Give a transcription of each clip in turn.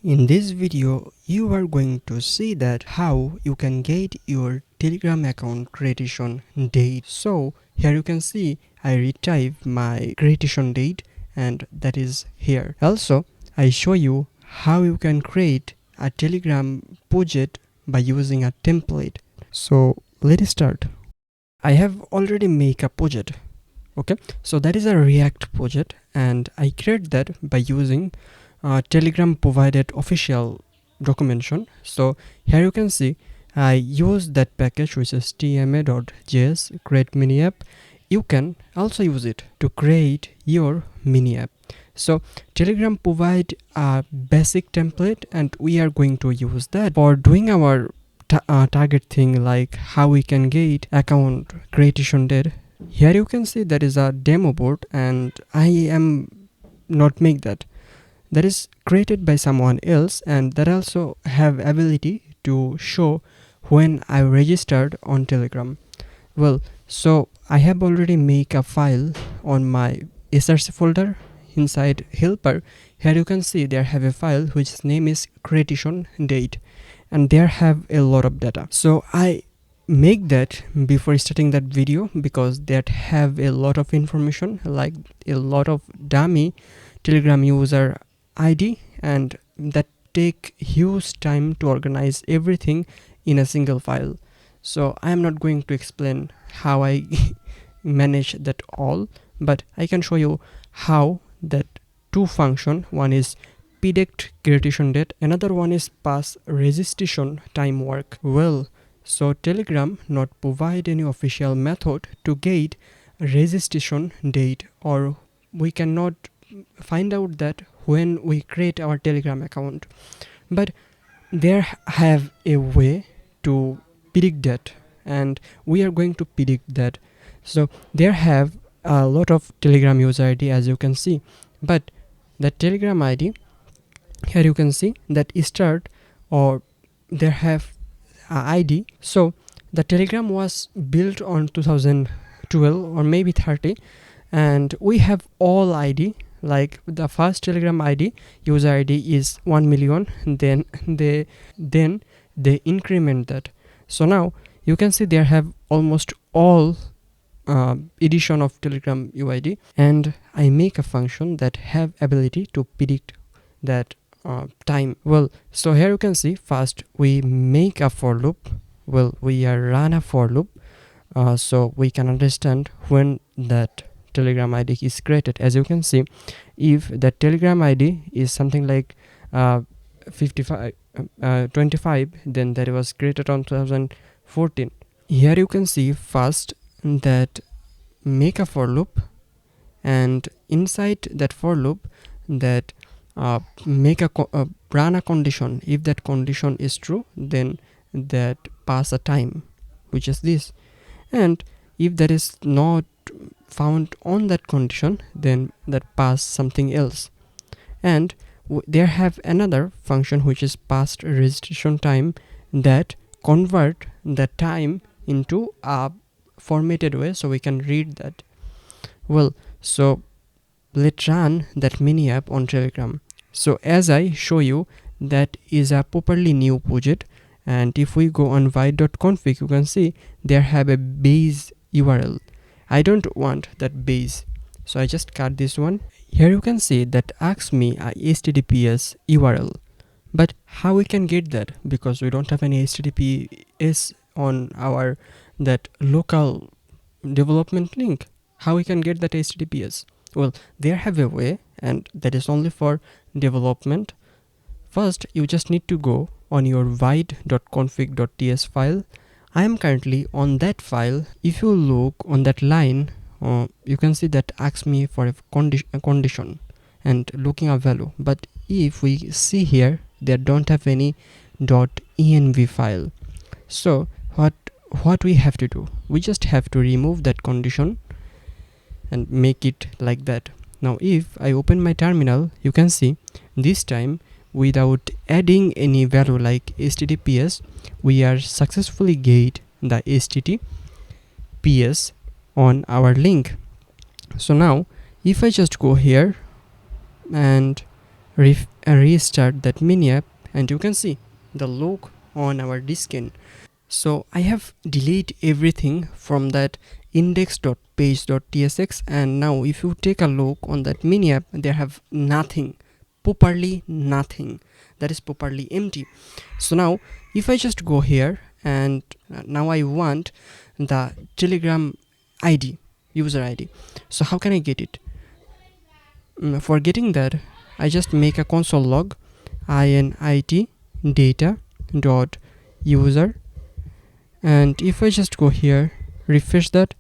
In this video, you are going to see that how you can get your Telegram account creation date. So here you can see I retype my creation date and that is here. Also, I show you how you can create a Telegram widget by using a template. So let's start. I have already made a widget. Okay, so that is a React project and I create that by using Telegram provided official documentation. So here you can see I use that package which is tma.js create mini app. You can also use it to create your mini app. So Telegram provide a basic template and we are going to use that for doing our target thing, like how we can get account creation date. Here you can see there is a demo board and I am not make that is created by someone else, and that also have ability to show when I registered on Telegram. Well, so I have already make a file on my src folder inside helper. Here you can see there have a file which name is creation date and there have a lot of data. So I make that before starting that video because that have a lot of information, like a lot of dummy Telegram user ID, and that take huge time to organize everything in a single file. So I am not going to explain how I manage that all, but I can show you how that two function, one is predict creation date, another one is pass registration time work. Well, so Telegram not provide any official method to get registration date, or we cannot find out that when we create our Telegram account, but there have a way to predict that and we are going to predict that. So there have a lot of Telegram user ID as you can see, but the Telegram ID here you can see that start or there have ID. So the Telegram was built on 2012 or maybe 30, and we have all ID. Like the first Telegram ID user ID is 1 million, then they increment that. So now you can see there have almost all edition of Telegram UID, and I make a function that have ability to predict that time. Well, so here you can see first we make a for loop. Well, we run a for loop so we can understand when that Telegram ID is created. As you can see, if the Telegram ID is something like 25 then that was created on 2014. Here you can see first that make a for loop, and inside that for loop that make a run a condition. If that condition is true, then that pass a time, which is this, and if that is not found on that condition, then that pass something else. And there have another function which is past registration time that convert the time into a formatted way so we can read that. Well, so let's run that mini app on Telegram. So as I show you, that is a properly new project, and if we go on white.config, you can see there have a base URL. I don't want that base, so I just cut this one. Here you can see that asks me a HTTPS URL, but how we can get that, because we don't have any HTTPS on our that local development link. How we can get that HTTPS? Well, there have a way, and that is only for development. First, you just need to go on your void.config.ts file. I am currently on that file. If you look on that line, you can see that asks me for a condition and looking a value. But if we see here, they don't have any .env file. So what we have to do? We just have to remove that condition and make it like that. Now if I open my terminal, you can see this time without adding any value like HTTPS, we are successfully get the HTTPS on our link. So now if I just go here and restart that mini app, and you can see the look on our screen. So I have deleted everything from that index.page.tsx, and now if you take a look on that mini app, there have nothing, properly nothing, that is properly empty. So now if I just go here, and now I want the Telegram ID, user ID. So how can I get it? For getting that, I just make a console log init data dot user, and if I just go here, refresh that,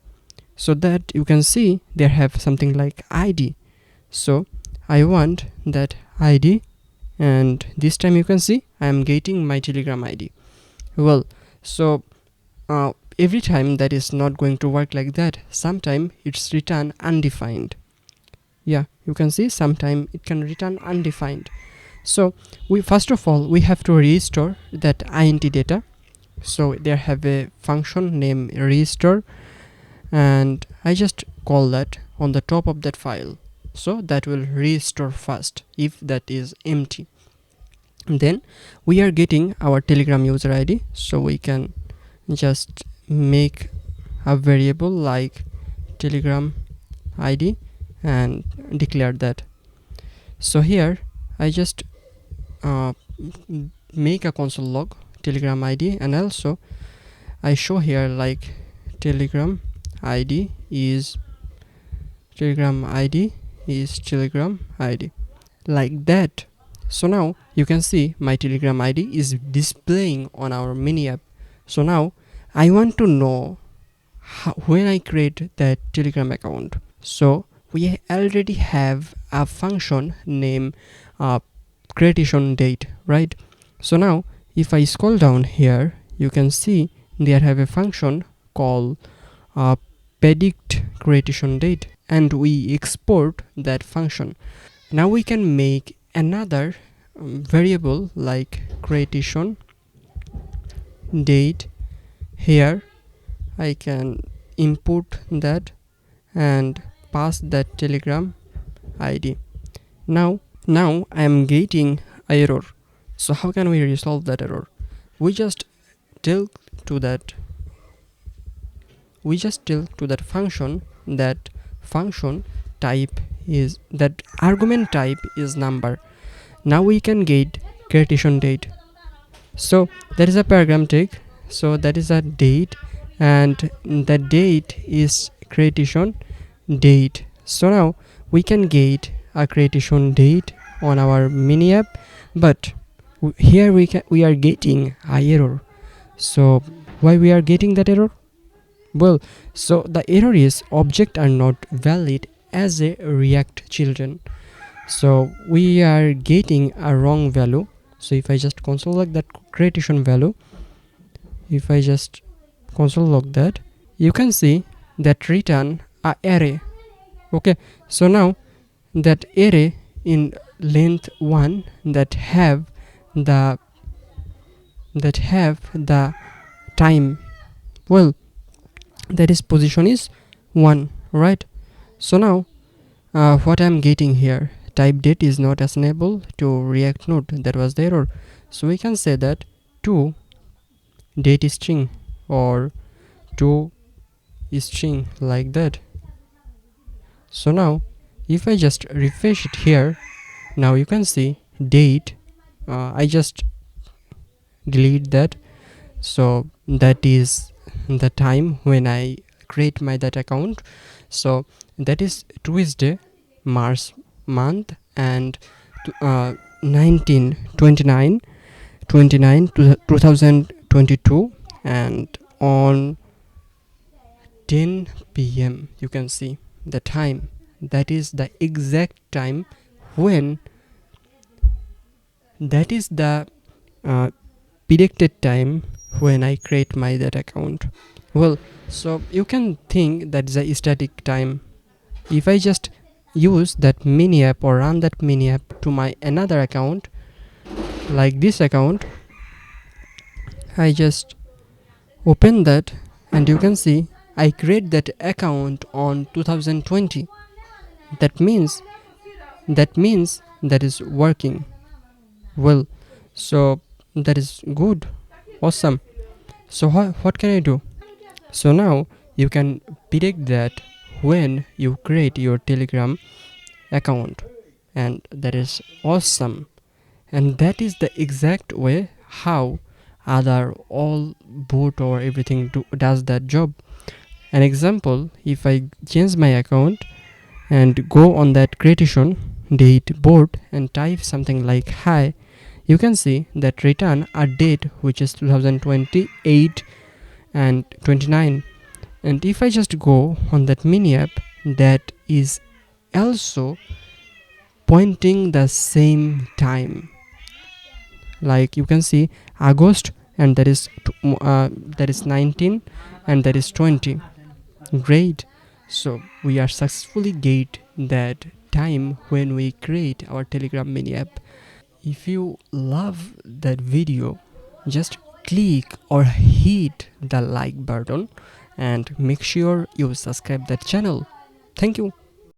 so that you can see they have something like ID. So I want that ID, and this time you can see I am getting my Telegram ID. Well, so every time that is not going to work like that. Sometime it's return undefined. Yeah, you can see sometime it can return undefined. So we first of all we have to restore that int data. So there have a function named restore, and I just call that on the top of that file, so that will restore first if that is empty. Then we are getting our Telegram user ID, so we can just make a variable like Telegram ID and declare that. So here I just make a console log Telegram ID, and also I show here like Telegram ID is Telegram ID like that. So now you can see my Telegram ID is displaying on our mini app. So now I want to know when I create that Telegram account. So we already have a function named creation date, right? So now if I scroll down here, you can see there have a function called predict creation date, and we export that function. Now we can make another variable like creation date. Here I can input that and pass that Telegram ID. Now I am getting an error. So how can we resolve that error? We just tell to that function that function type is that argument type is number. Now we can get creation date. So that is a paragram tag, so that is a date, and the date is creation date. So now we can get a creation date on our mini app, but here we are getting a error. So why we are getting that error? Well, so the error is object are not valid as a React children. So we are getting a wrong value. So if I just console log that creation value, if I just console log that, you can see that return a array. Okay, so now that array in length 1 that have the time, well, that is position is 1, right? So now what I'm getting here, type date is not assignable to React Node. That was the error. So we can say that to date string or to string like that. So now if I just refresh it here, now you can see date. I just delete that. So that is the time when I create my that account. So that is Tuesday, March month, and 29 2022, and on 10 p.m. you can see the time. That is the exact time when, that is the predicted time when I create my that account. Well, so you can think that is a static time. If I just use that mini app or run that mini app to my another account like this account, I just open that, and you can see I create that account on 2020. That means that is working. well. So that is good, awesome. So what can I do? So now you can predict that when you create your Telegram account, and that is awesome. And that is the exact way how other all bot or everything does that job. An example, if I change my account and go on that creation date board and type something like hi, you can see that return a date which is 2028 and 29. And if I just go on that mini app, that is also pointing the same time, like you can see August, and that is 19 and that is 20. Great. So we are successfully get that time when we create our Telegram mini app. If you love that video, just click or hit the like button and make sure you subscribe that channel. Thank you.